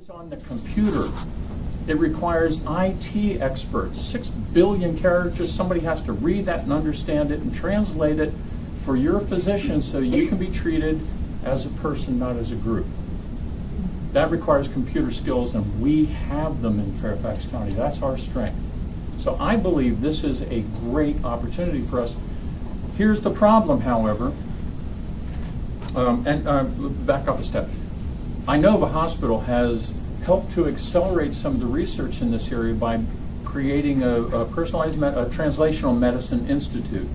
relies on the computer. It requires IT experts. 6 billion characters. Somebody has to read that and understand it and translate it for your physician so you can be treated as a person, not as a group. That requires computer skills, and we have them in Fairfax County. That's our strength. So I believe this is a great opportunity for us. Here's the problem, however, back up a step. Inova Hospital has helped to accelerate some of the research in this area by creating a personalized translational medicine institute,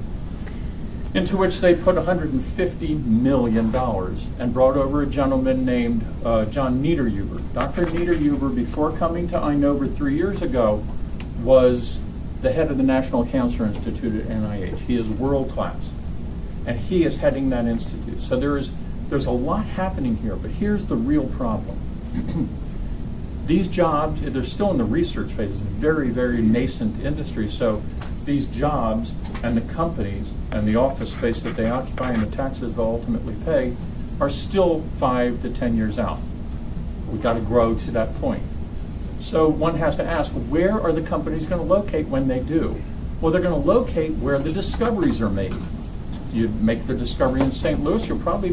into which they put $150 million and brought over a gentleman named John Niederhuber. Dr. Niederhuber, before coming to Inova 3 years ago, was the head of the National Cancer Institute at NIH. He is world class, and he is heading that institute. So there's a lot happening here, but here's the real problem. These jobs, they're still in the research phase, very, very nascent industry, so these jobs and the companies and the office space that they occupy and the taxes they'll ultimately pay are still 5 to 10 years out. We've got to grow to that point. So one has to ask, where are the companies going to locate when they do? Well, they're going to locate where the discoveries are made. You make the discovery in St. Louis, you'll probably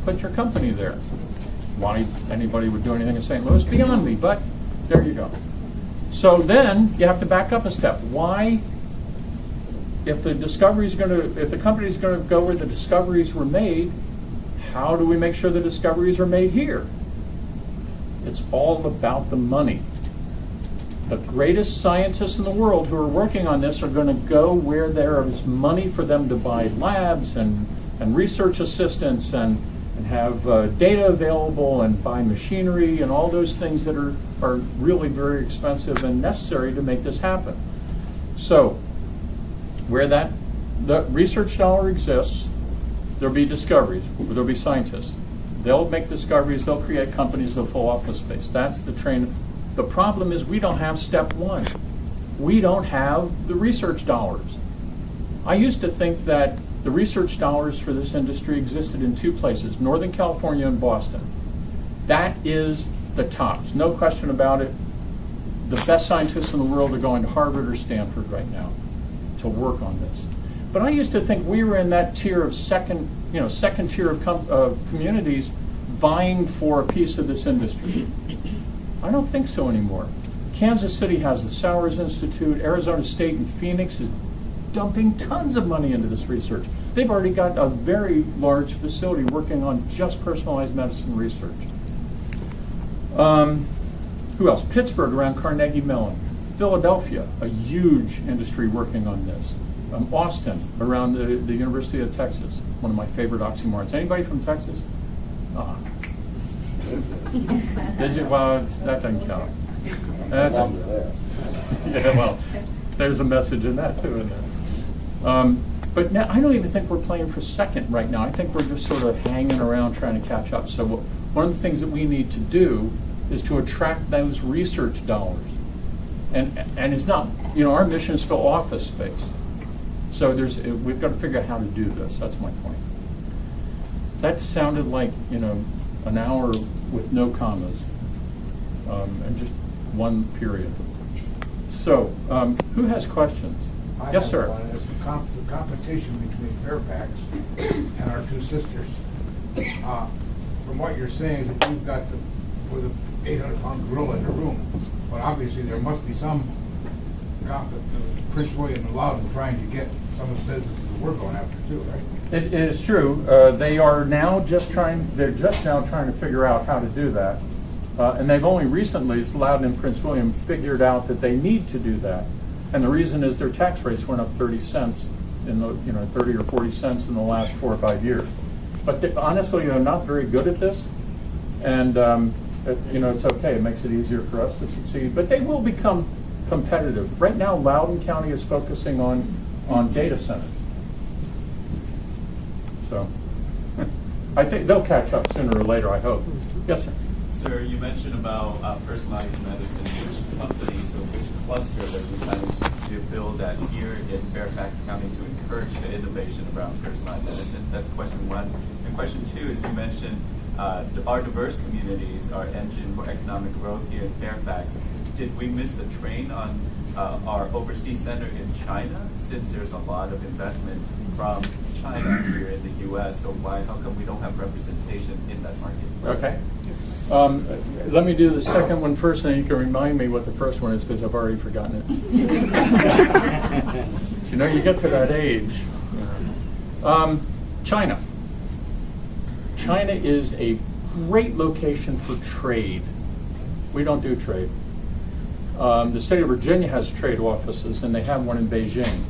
put your company there. Why anybody would do anything in St. Louis, beyond me, but there you go. So then you have to back up a step. Why, if the company's going to go where the discoveries were made, how do we make sure the discoveries are made here? It's all about the money. The greatest scientists in the world who are working on this are going to go where there is money for them to buy labs and research assistants and have data available and buy machinery and all those things that are really very expensive and necessary to make this happen. So where the research dollar exists, there'll be discoveries, there'll be scientists. They'll make discoveries, they'll create companies, they'll fill office space. That's the train. The problem is we don't have step one. We don't have the research dollars. I used to think that the research dollars for this industry existed in 2 places, Northern California and Boston. That is the tops, no question about it. The best scientists in the world are going to Harvard or Stanford right now to work on this. But I used to think we were in that tier of second tier of communities vying for a piece of this industry. I don't think so anymore. Kansas City has the Sowers Institute. Arizona State and Phoenix is dumping tons of money into this research. They've already got a very large facility working on just personalized medicine research. Who else? Pittsburgh around Carnegie Mellon. Philadelphia, a huge industry working on this. Austin around the University of Texas, one of my favorite oxymorons. Anybody from Texas? Did you? Well, that doesn't count. Yeah, well, there's a message in that too, isn't there? But now, I don't even think we're playing for second right now. I think we're just sort of hanging around trying to catch up. So one of the things that we need to do is to attract those research dollars. And it's not, our mission is to fill office space. So we've got to figure out how to do this. That's my point. That sounded like, an hour with no commas and just one period. So, who has questions? Yes, sir. It's the competition between Fairfax and our 2 sisters. From what you're saying, that you've got the 800-pound gorilla in the room, but obviously there must be some Prince William and Loudoun trying to get some of the businesses that we're going after too, right? It is true. They are now they're just now trying to figure out how to do that. And they've only recently, it's Loudoun and Prince William, figured out that they need to do that. And the reason is their tax rates went up 30 cents, 30 or 40 cents in the last 4 or 5 years. But honestly, they're not very good at this. And, it's okay. It makes it easier for us to succeed. But they will become competitive. Right now, Loudoun County is focusing on data centers. So I think they'll catch up sooner or later, I hope. Yes, sir. Sir, you mentioned about personalized medicine. Which companies or which cluster that you planning to build that here in Fairfax County to encourage the innovation around personalized medicine? That's question 1. And question 2 is you mentioned our diverse communities are engine for economic growth here in Fairfax. Did we miss the train on our overseas center in China, since there's a lot of investment from China here in the U.S.? So how come we don't have representation in that market? Okay. Let me do the second one first, and you can remind me what the first one is, because I've already forgotten it. You know, you get to that age. China. China is a great location for trade. We don't do trade. The state of Virginia has trade offices, and they have one in Beijing.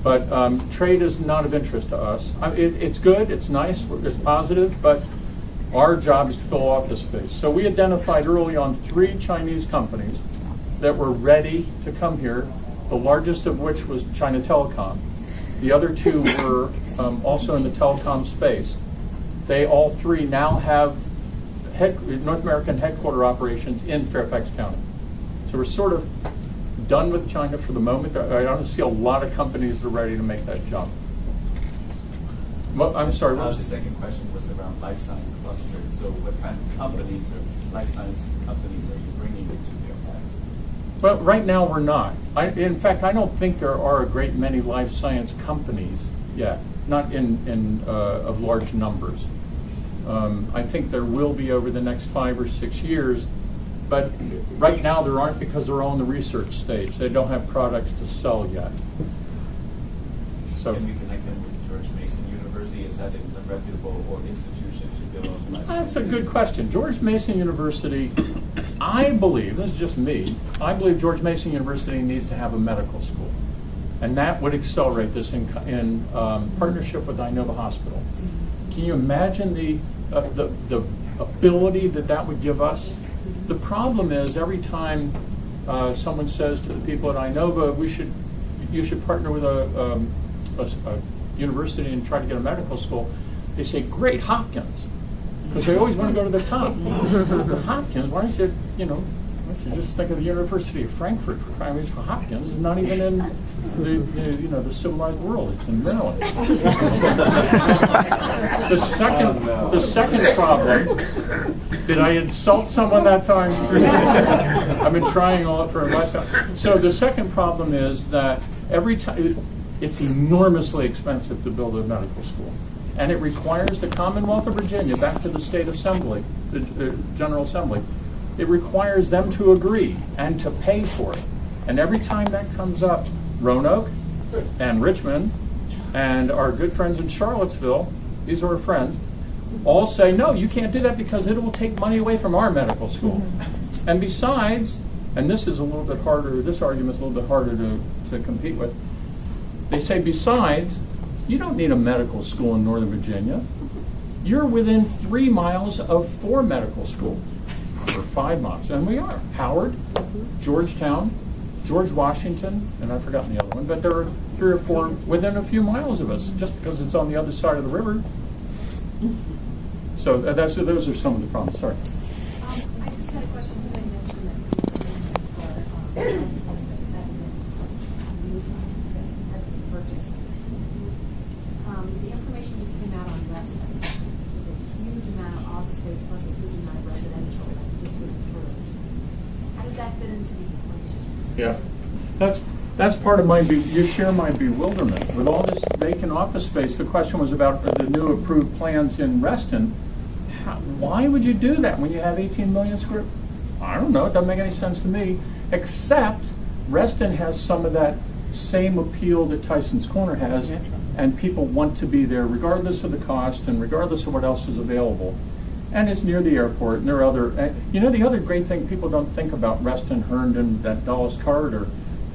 But trade is not of interest to us. It's good, it's nice, it's positive, but our job is to fill office space. So we identified early on 3 Chinese companies that were ready to come here, the largest of which was China Telecom. The other 2 were also in the telecom space. They all 3 now have North American headquarter operations in Fairfax County. So we're sort of done with China for the moment. I don't see a lot of companies that are ready to make that jump. Well, I'm sorry. What was The second question was around life science clusters. So what kind of companies or life science companies are you bringing into Fairfax? Well, right now we're not. In fact, I don't think there are a great many life science companies yet, not in of large numbers. I think there will be over the next 5 or 6 years, but right now there aren't, because they're all in the research stage. They don't have products to sell yet. So. Can we connect them with George Mason University? Is that a reputable or institution to build life science? That's a good question. George Mason University, I believe, this is just me, I believe George Mason University needs to have a medical school. And that would accelerate this in partnership with Inova Hospital. Can you imagine the ability that would give us? The problem is, every time someone says to the people at Inova, you should partner with a university and try to get a medical school, they say, great, Hopkins. Because they always want to go to the top. Hopkins, why don't you just think of the University of Frankfurt for crying out loud. Hopkins is not even in the civilized world. It's in Maryland. The second problem, did I insult someone that time? I've been trying all for a lifetime. So the second problem is that every time it's enormously expensive to build a medical school. And it requires the Commonwealth of Virginia, back to the State Assembly, the General Assembly, it requires them to agree and to pay for it. And every time that comes up, Roanoke and Richmond and our good friends in Charlottesville, these are our friends, all say, no, you can't do that because it will take money away from our medical school. And besides, and this is a little bit harder, this argument is a little bit harder to compete with, they say, besides, you don't need a medical school in Northern Virginia. You're within 3 miles of 4 medical schools, or 5 miles, and we are. Howard, Georgetown, George Washington, and I've forgotten the other one, but there are 3 or 4 within a few miles of us, just because it's on the other side of the river. So those are some of the problems. Sorry. I just had a question. You had mentioned that the information just came out on Reston. A huge amount of office space plus a huge amount of residential that just was approved. How does that fit into the equation? Yeah, that's part of you share my bewilderment. With all this vacant office space, the question was about the new approved plans in Reston. Why would you do that when you have 18 million square? I don't know, it doesn't make any sense to me, except Reston has some of that same appeal that Tyson's Corner has, and people want to be there regardless of the cost and regardless of what else is available. And it's near the airport, and there are other, the other great thing people don't think about Reston, Herndon, that Dulles corridor,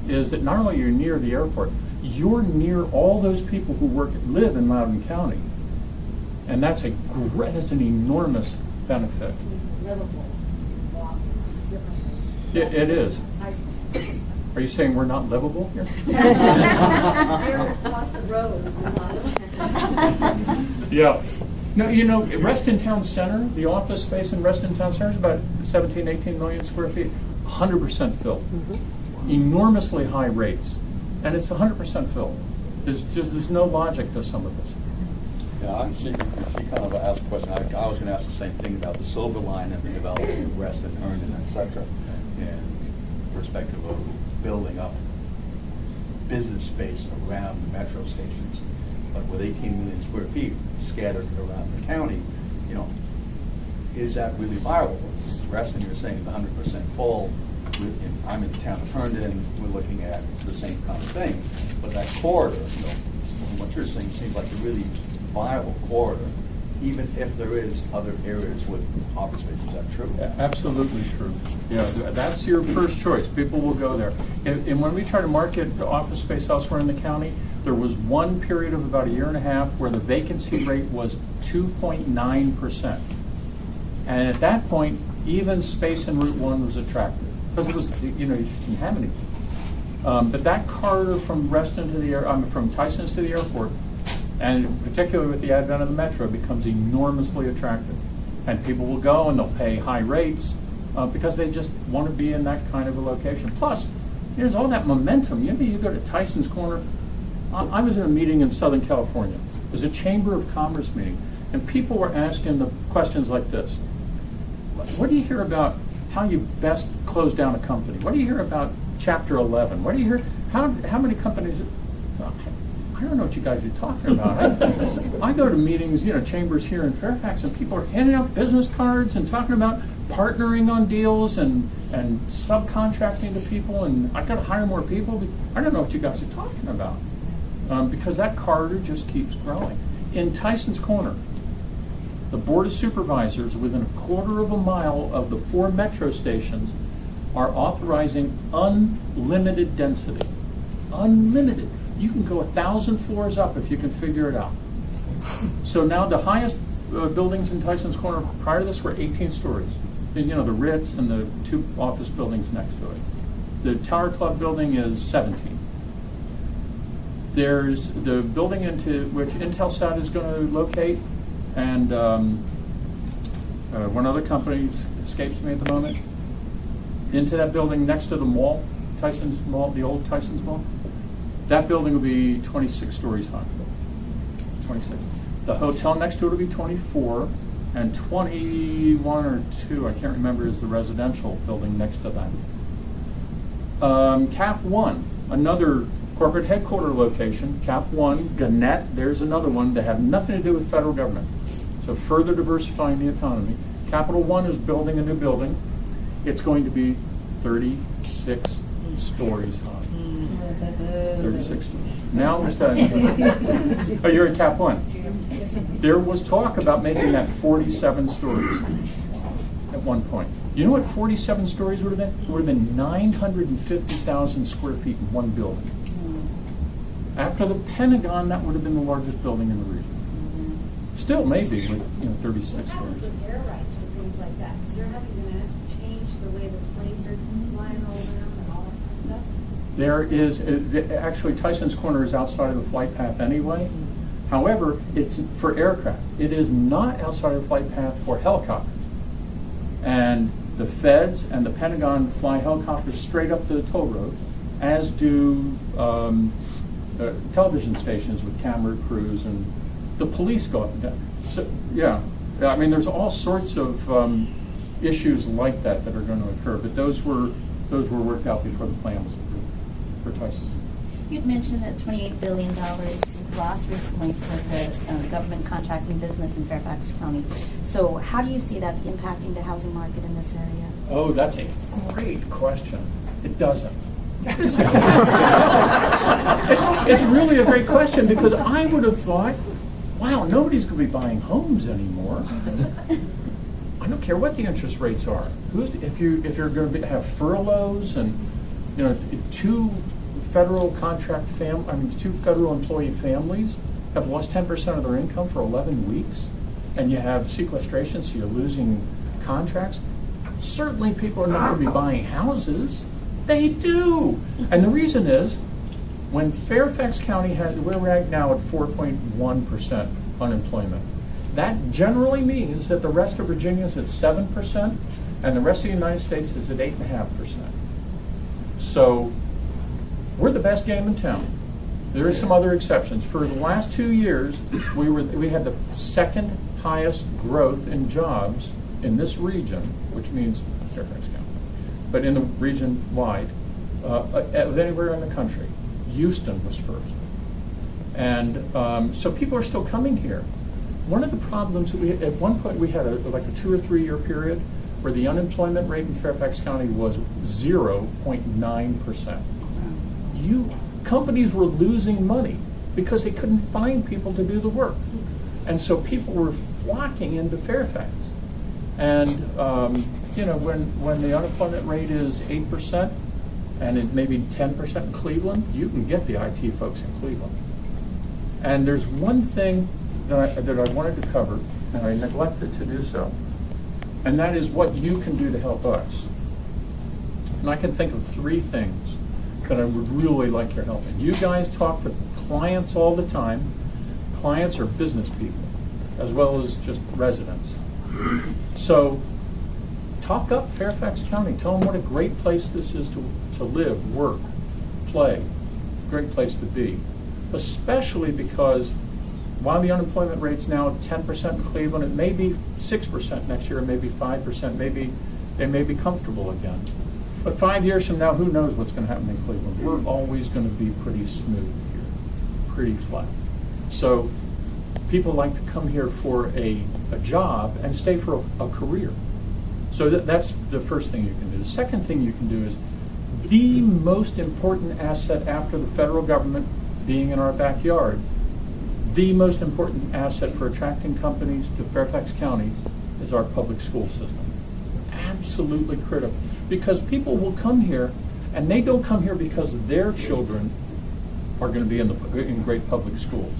is that not only are you near the airport, you're near all those people who live in Loudoun County. And that's an enormous benefit. It's livable, walking, differently. It is. Are you saying we're not livable here? They're across the road. Yeah. No, Reston Town Center, the office space in Reston Town Center is about 17, 18 million square feet, 100% filled. Enormously high rates. And it's 100% filled. There's no logic to some of this. Yeah, she kind of asked a question. I was going to ask the same thing about the Silver Line and the development of Reston, Herndon, et cetera, and perspective of building up business space around the metro stations. But with 18 million square feet scattered around the county, you know, is that really viable? Reston, you're saying is 100% full. I'm in the town of Herndon, we're looking at the same kind of thing. But that corridor, you know, from what you're saying, seems like a really viable corridor, even if there is other areas with office space. Is that true? Absolutely true. Yeah, that's your first choice. People will go there. And when we try to market the office space elsewhere in the county, there was one period of about a year and a half where the vacancy rate was 2.9%. And at that point, even space in Route 1 was attractive because it was, you know, you just didn't have any. But that corridor from Reston to the from Tysons to the airport, and particularly with the advent of the metro, becomes enormously attractive. And people will go and they'll pay high rates because they just want to be in that kind of a location. Plus, there's all that momentum. You know, you go to Tysons Corner. I was in a meeting in Southern California. It was a Chamber of Commerce meeting, and people were asking the questions like this. What do you hear about how you best close down a company? What do you hear about Chapter 11? What do you hear? How many companies? I don't know what you guys are talking about. I go to meetings, you know, chambers here in Fairfax, and people are handing out business cards and talking about partnering on deals and subcontracting to people, and I got to hire more people. I don't know what you guys are talking about because that corridor just keeps growing. In Tysons Corner, the Board of Supervisors, within a quarter of a mile of the 4 metro stations, are authorizing unlimited density. Unlimited. You can go 1,000 floors up if you can figure it out. So now the highest buildings in Tysons Corner prior to this were 18 stories. And, you know, the Ritz and the 2 office buildings next to it. The Tower Club building is 17. There's the building into which Intelsat is going to locate, and one other company escapes me at the moment. Into that building next to the mall, Tysons Mall, the old Tysons Mall. That building will be 26 stories high. 26. The hotel next to it will be 24, and 21 or 2, I can't remember, is the residential building next to that. Cap One, another corporate headquarter location. Cap One, Gannett, there's another one that have nothing to do with federal government. So further diversifying the economy. Capital One is building a new building. It's going to be 36 stories high. 36. Now we're starting. Oh, you're at Cap One. There was talk about making that 47 stories at one point. You know what 47 stories would have been? It would have been 950,000 square feet in one building. After the Pentagon, that would have been the largest building in the region. Still maybe with 36 What happens stories. with air rights and things like that? Is there having going to change the way the planes are flying all around and all that kind of stuff? There is, actually Tysons Corner is outside of the flight path anyway. However, it's for aircraft. It is not outside of the flight path for helicopters. And the feds and the Pentagon fly helicopters straight up to the toll road, as do television stations with camera crews, and the police go up and down. So, yeah, I mean, there's all sorts of issues like that that are going to occur, but those were worked out before the plan was approved for Tysons. You'd mentioned that $28 billion lost recently for the government contracting business in Fairfax County. So how do you see that's impacting the housing market in this area? Oh, that's a great question. It doesn't. It's really a great question, because I would have thought, wow, nobody's going to be buying homes anymore. I don't care what the interest rates are. If you're going to have furloughs and 2 federal employee families have lost 10% of their income for 11 weeks, and you have sequestration, so you're losing contracts. Certainly people are not going to be buying houses. They do. And the reason is, when Fairfax County we're right now at 4.1% unemployment. That generally means that the rest of Virginia is at 7%, and the rest of the United States is at 8.5%. So we're the best game in town. There are some other exceptions. For the last 2 years, we had the second highest growth in jobs in this region, which means Fairfax County, but in the region wide, of anywhere in the country. Houston was first. And so people are still coming here. One of the problems that at one point we had like a 2 or 3 year period where the unemployment rate in Fairfax County was 0.9%. Companies were losing money because they couldn't find people to do the work. And so people were flocking into Fairfax. And when the unemployment rate is 8% and it may be 10% in Cleveland, you can get the IT folks in Cleveland. And there's one thing that I wanted to cover, and I neglected to do so, and that is what you can do to help us. And I can think of 3 things that I would really like your help in. You guys talk to clients all the time. Clients are business people, as well as just residents. So talk up Fairfax County. Tell them what a great place this is to live, work, play. Great place to be. Especially because while the unemployment rate's now 10% in Cleveland, it may be 6% next year, it may be 5%, maybe they may be comfortable again. But 5 years from now, who knows what's going to happen in Cleveland? We're always going to be pretty smooth here, pretty flat. So people like to come here for a job and stay for a career. So that's the first thing you can do. The second thing you can do is the most important asset after the federal government being in our backyard, the most important asset for attracting companies to Fairfax County is our public school system. Absolutely critical. Because people will come here, and they don't come here because their children are going to be in great public schools,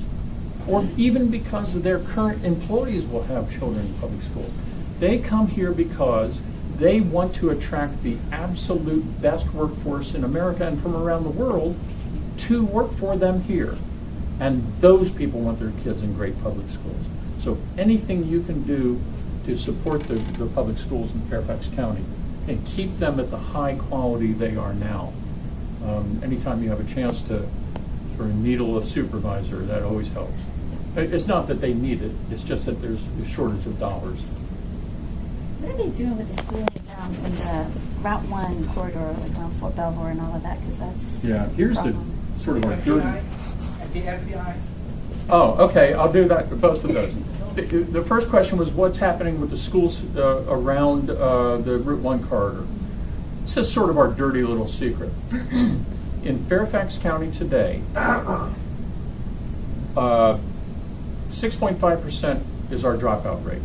or even because their current employees will have children in public schools. They come here because they want to attract the absolute best workforce in America and from around the world to work for them here. And those people want their kids in great public schools. So anything you can do to support the public schools in Fairfax County and keep them at the high quality they are now. Anytime you have a chance to sort of needle a supervisor, that always helps. It's not that they need it, it's just that there's a shortage of dollars. What are they doing with the schooling in the Route 1 corridor, like around Fort Belvoir and all of that? Because that's Here's a the problem. sort of our dirty. The FBI. Oh, okay, I'll do that, both of those. The first question was what's happening with the schools around the Route 1 corridor. This is sort of our dirty little secret. In Fairfax County today, 6.5% is our dropout rate.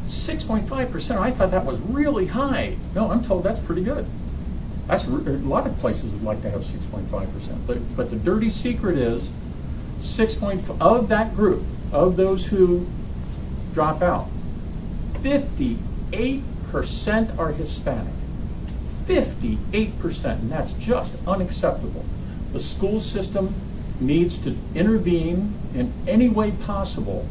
6.5%, I thought that was really high. No, I'm told that's pretty good. A lot of places would like to have 6.5%. But the dirty secret is 6.5 of that group, of those who drop out, 58% are Hispanic. 58%, and that's just unacceptable. The school system needs to intervene in any way possible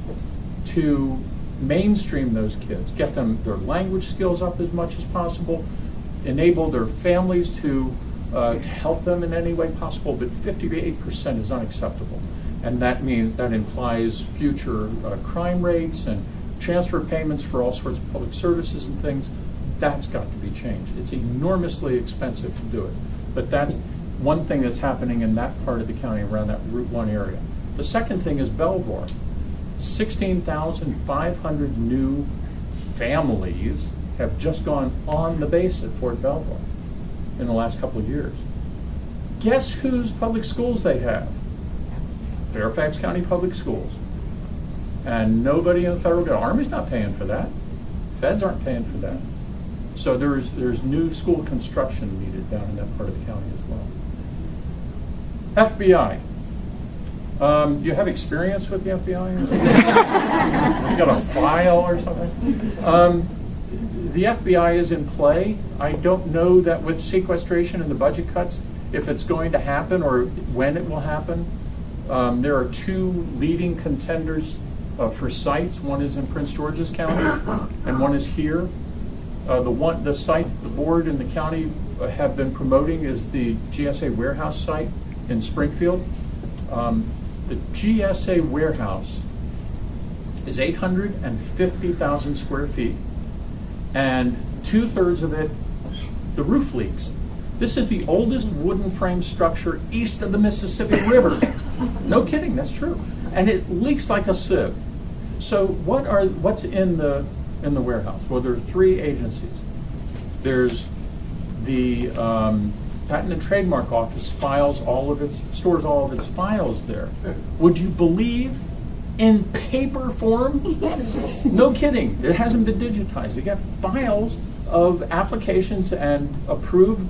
to mainstream those kids, get them their language skills up as much as possible, enable their families to help them in any way possible, but 58% is unacceptable. And that implies future crime rates and transfer payments for all sorts of public services and things. That's got to be changed. It's enormously expensive to do it. But that's one thing that's happening in that part of the county around that Route 1 area. The second thing is Belvoir. 16,500 new families have just gone on the base at Fort Belvoir in the last couple of years. Guess whose public schools they have? Fairfax County Public Schools. And nobody in the federal government. Army's not paying for that. Feds aren't paying for that. So there's new school construction needed down in that part of the county as well. FBI. You have experience with the FBI? You got a file or something? The FBI is in play. I don't know that with sequestration and the budget cuts, if it's going to happen or when it will happen. There are 2 leading contenders for sites. One is in Prince George's County, and one is here. The site the board and the county have been promoting is the GSA warehouse site in Springfield. The GSA warehouse is 850,000 square feet, and 2/3 of it, the roof leaks. This is the oldest wooden frame structure east of the Mississippi River. No kidding, that's true. And it leaks like a sieve. So what's in the warehouse? Well, there are 3 agencies. There's the Patent and Trademark Office stores all of its files there. Would you believe, in paper form? No kidding, it hasn't been digitized. They got files of applications and approved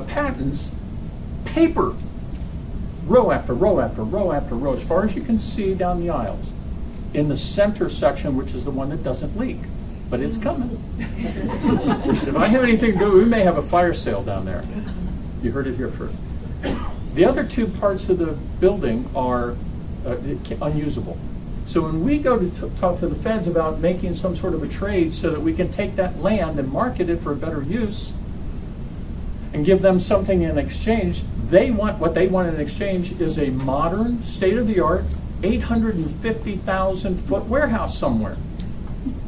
patents, paper, row after row after row after row, as far as you can see down the aisles, in the center section, which is the one that doesn't leak. But it's coming. If I have anything to do, we may have a fire sale down there. You heard it here first. The other 2 parts of the building are unusable. So when we go to talk to the feds about making some sort of a trade so that we can take that land and market it for a better use and give them something in exchange, what they want in exchange is a modern, state-of-the-art, 850,000 foot warehouse somewhere.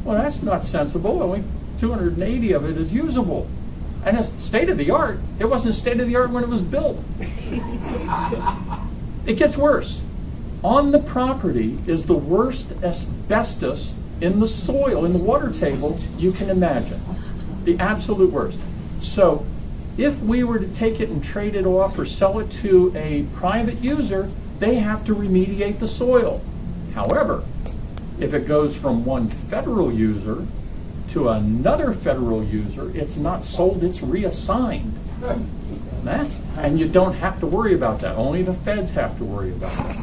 Well, that's not sensible. Only 280 of it is usable. And it's state-of-the-art. It wasn't state-of-the-art when it was built. It gets worse. On the property is the worst asbestos in the soil, in the water table, you can imagine. The absolute worst. So if we were to take it and trade it off or sell it to a private user, they have to remediate the soil. However, if it goes from one federal user to another federal user, it's not sold, it's reassigned. And you don't have to worry about that. Only the feds have to worry about that.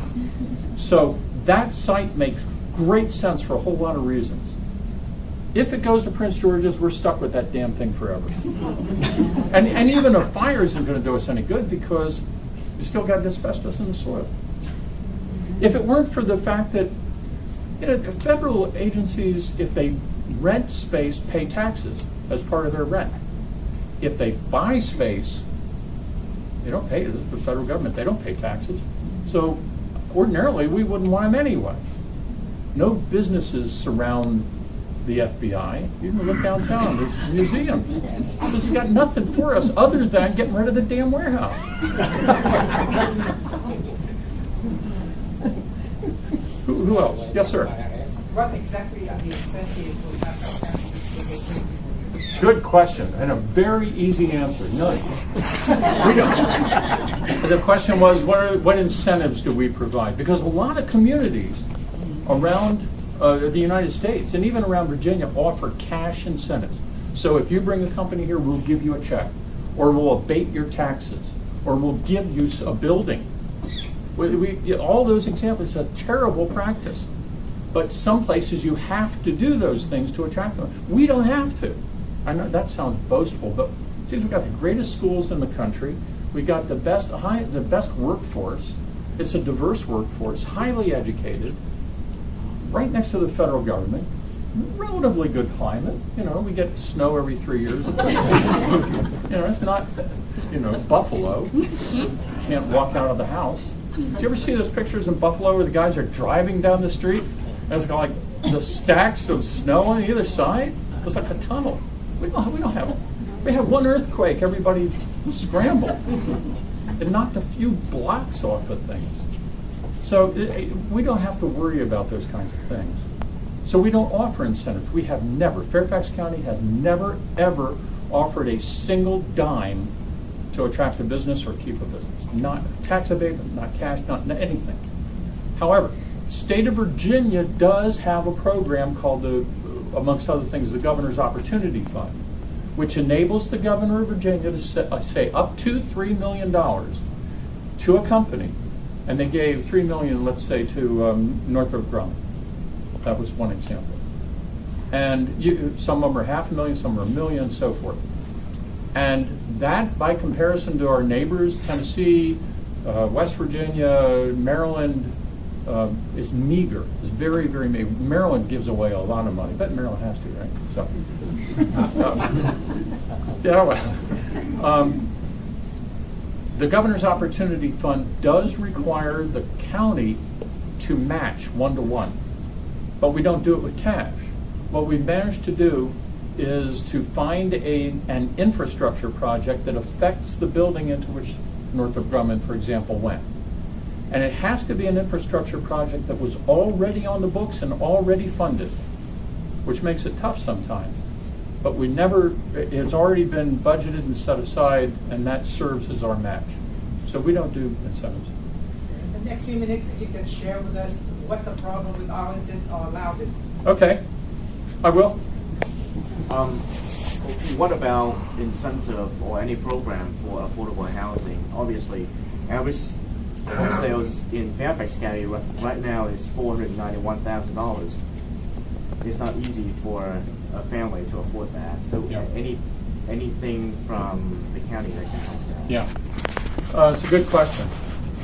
So that site makes great sense for a whole lot of reasons. If it goes to Prince George's, we're stuck with that damn thing forever. And even a fire isn't going to do us any good because you still got asbestos in the soil. If it weren't for the fact that the federal agencies, if they rent space, pay taxes as part of their rent. If they buy space, they don't pay. This is the federal government. They don't pay taxes. So ordinarily, we wouldn't want them anyway. No businesses surround the FBI. You can look downtown. There's museums. This has got nothing for us other than getting rid of the damn warehouse. Who else? Yes, sir. What exactly are the incentives for that? Good question, and a very easy answer. None. We don't. The question was, what incentives do we provide? Because a lot of communities around the United States and even around Virginia offer cash incentives. So if you bring a company here, we'll give you a check, or we'll abate your taxes, or we'll give you a building. All those examples are terrible practice. But some places you have to do those things to attract them. We don't have to. I know that sounds boastful, but we've got the greatest schools in the country. We got the best workforce. It's a diverse workforce, highly educated, right next to the federal government. Relatively good climate. We get snow every 3 years. It's not, Buffalo. You can't walk out of the house. Do you ever see those pictures in Buffalo where the guys are driving down the street and it's got like the stacks of snow on either side? It's like a tunnel. We don't have it. We had one earthquake, everybody scrambled. It knocked a few blocks off of things. So we don't have to worry about those kinds of things. So we don't offer incentives. We have never, Fairfax County has never, ever offered a single dime to attract a business or keep a business. Not tax abatement, not cash, not anything. However, state of Virginia does have a program called amongst other things, the Governor's Opportunity Fund, which enables the Governor of Virginia to say up to $3 million to a company. And they gave $3 million, let's say, to Northrop Grumman. That was one example. And some of them are $500,000, some are $1 million, and so forth. And that, by comparison to our neighbors, Tennessee, West Virginia, Maryland, is meager. It's very, very meager. Maryland gives away a lot of money. I bet Maryland has to, right? So, The Governor's Opportunity Fund does require the county to match 1-to-1, but we don't do it with cash. What we've managed to do is to find an infrastructure project that affects the building into which Northrop Grumman, for example, went. And it has to be an infrastructure project that was already on the books and already funded, which makes it tough sometimes. But it's already been budgeted and set aside, and that serves as our match. So we don't do incentives. In the next few minutes, if you can share with us what's the problem with Arlington or Loudon? Okay, I will. What about incentive or any program for affordable housing? Obviously, average home sales in Fairfax County right now is $491,000. It's not easy for a family to afford that. So Yeah. anything from the county that can help that? Yeah, it's a good question.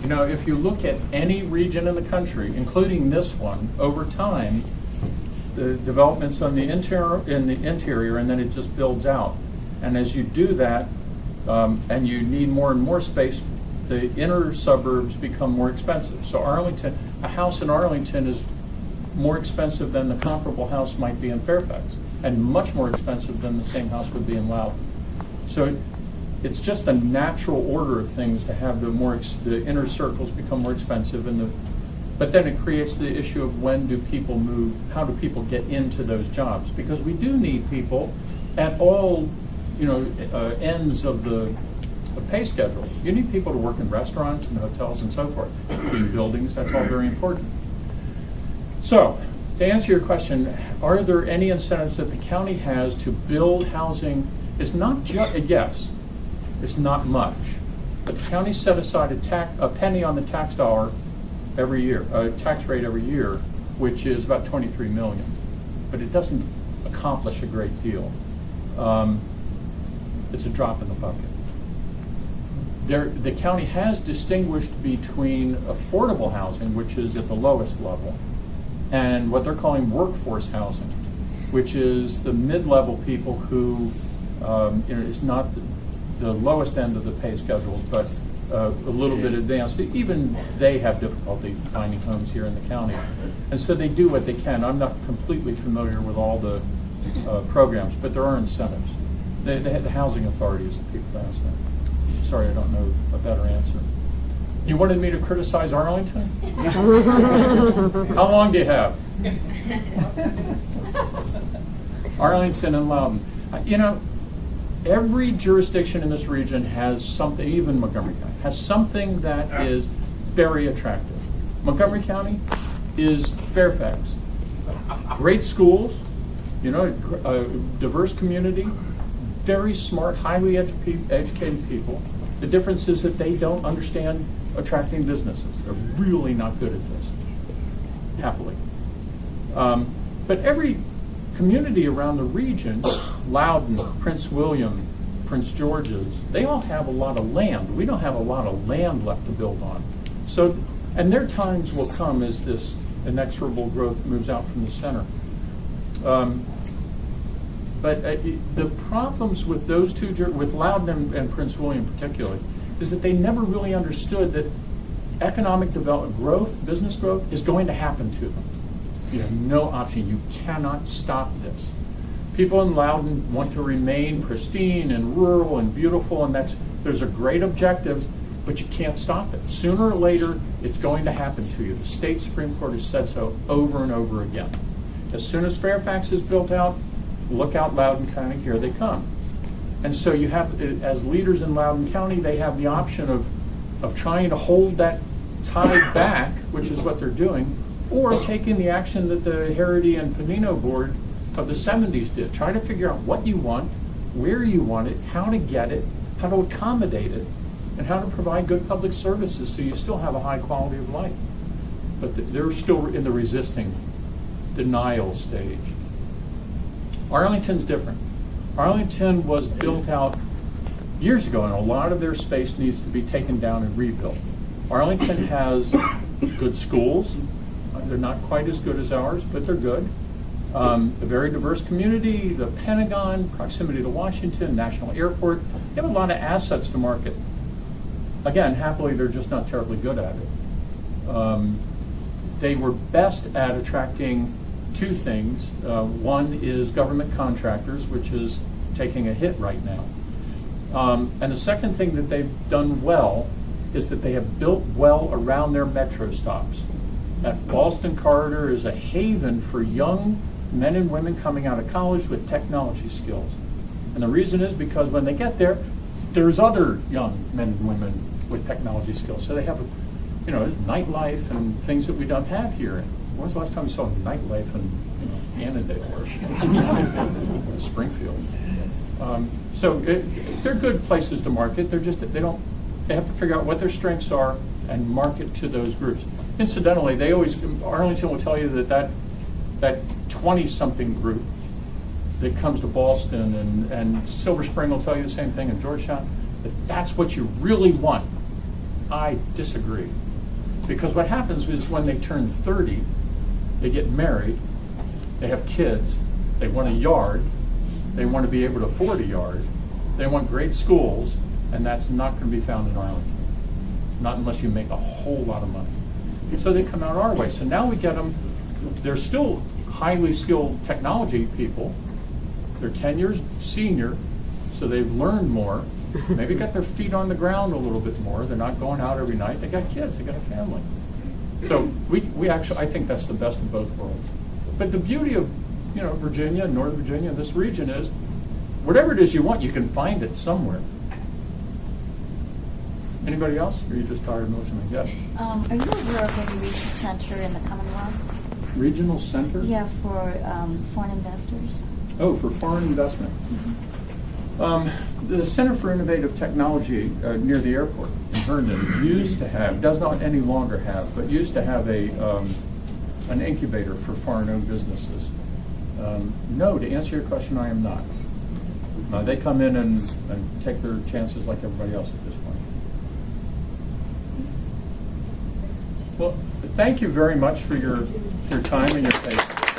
You know, if you look at any region in the country, including this one, over time, the developments on the interior, and then it just builds out. And as you do that, and you need more and more space, the inner suburbs become more expensive. So a house in Arlington is more expensive than the comparable house might be in Fairfax, and much more expensive than the same house would be in Loudon. So it's just a natural order of things to have the inner circles become more expensive, but then it creates the issue of when do people move, how do people get into those jobs? Because we do need people at all, ends of the pay schedule. You need people to work in restaurants and hotels and so forth, in buildings. That's all very important. So, to answer your question, are there any incentives that the county has to build housing? It's not just, yes, it's not much. But the county set aside a penny on the tax dollar every year, tax rate every year, which is about $23 million. But it doesn't accomplish a great deal. It's a drop in the bucket. The county has distinguished between affordable housing, which is at the lowest level, and what they're calling workforce housing, which is the mid-level people who, it's not the lowest end of the pay schedules, but a little bit advanced. Even they have difficulty finding homes here in the county. And so they do what they can. I'm not completely familiar with all the programs, but there are incentives. The housing authority is the people to ask them. Sorry, I don't know a better answer. You wanted me to criticize Arlington? How long do you have? Arlington and Loudon. Every jurisdiction in this region has something, even Montgomery County, has something that is very attractive. Montgomery County is Fairfax. Great schools, a diverse community, very smart, highly educated people. The difference is that they don't understand attracting businesses. They're really not good at this, happily. But every community around the region, Loudon, Prince William, Prince George's, they all have a lot of land. We don't have a lot of land left to build on. So, and their times will come as this inexorable growth moves out from the center. But the problems with those two, with Loudon and Prince William particularly, is that they never really understood that economic development growth, business growth, is going to happen to them. You have no option. You cannot stop this. People in Loudon want to remain pristine and rural and beautiful, and there's a great objective, but you can't stop it. Sooner or later, it's going to happen to you. The state Supreme Court has said so over and over again. As soon as Fairfax is built out, look out Loudoun County, here they come. And so you have, as leaders in Loudoun County, they have the option of trying to hold that tide back, which is what they're doing, or taking the action that the Harity and Panino board of the 70s did. Try to figure out what you want, where you want it, how to get it, how to accommodate it, and how to provide good public services so you still have a high quality of life. But they're still in the resisting, denial stage. Arlington's different. Arlington was built out years ago, and a lot of their space needs to be taken down and rebuilt. Arlington has good schools. They're not quite as good as ours, but they're good. A very diverse community, the Pentagon, proximity to Washington, National Airport. They have a lot of assets to market. again, happily, they're just not terribly good at it. They were best at attracting two things. One is government contractors, which is taking a hit right now. And the second thing that they've done well is that they have built well around their metro stops. That Ballston corridor is a haven for young men and women coming out of college with technology skills. And the reason is because when they get there, there's other young men and women with technology skills. So they have, there's nightlife and things that we don't have here. When was the last time you saw nightlife in, Annandale or Springfield? So they're good places to market. They're just, they have to figure out what their strengths are and market to those groups. Incidentally, Arlington will tell you that 20-something group that comes to Ballston, and Silver Spring will tell you the same thing in Georgetown, that's what you really want. I disagree. Because what happens is when they turn 30, they get married, they have kids, they want a yard, they want to be able to afford a yard, they want great schools, and that's not going to be found in Arlington. Not unless you make a whole lot of money. So they come out our way. So now we get them, they're still highly skilled technology people. They're 10 years senior, so they've learned more. Maybe got their feet on the ground a little bit more. They're not going out every night. They got kids, they got a family. So we actually, I think that's the best of both worlds. But the beauty of, Virginia, Northern Virginia, this region is, whatever it is you want, you can find it somewhere. Anybody else? Or are you just tired of listening? Yes. Are you aware of any regional center in the Commonwealth? Regional center? Yeah, for foreign investors. Oh, for foreign investment. The Center for Innovative Technology near the airport in Herndon used to have, does not any longer have, but used to have an incubator for foreign-owned businesses. No, to answer your question, I am not. They come in and take their chances like everybody else at this point. Well, thank you very much for your time and your patience.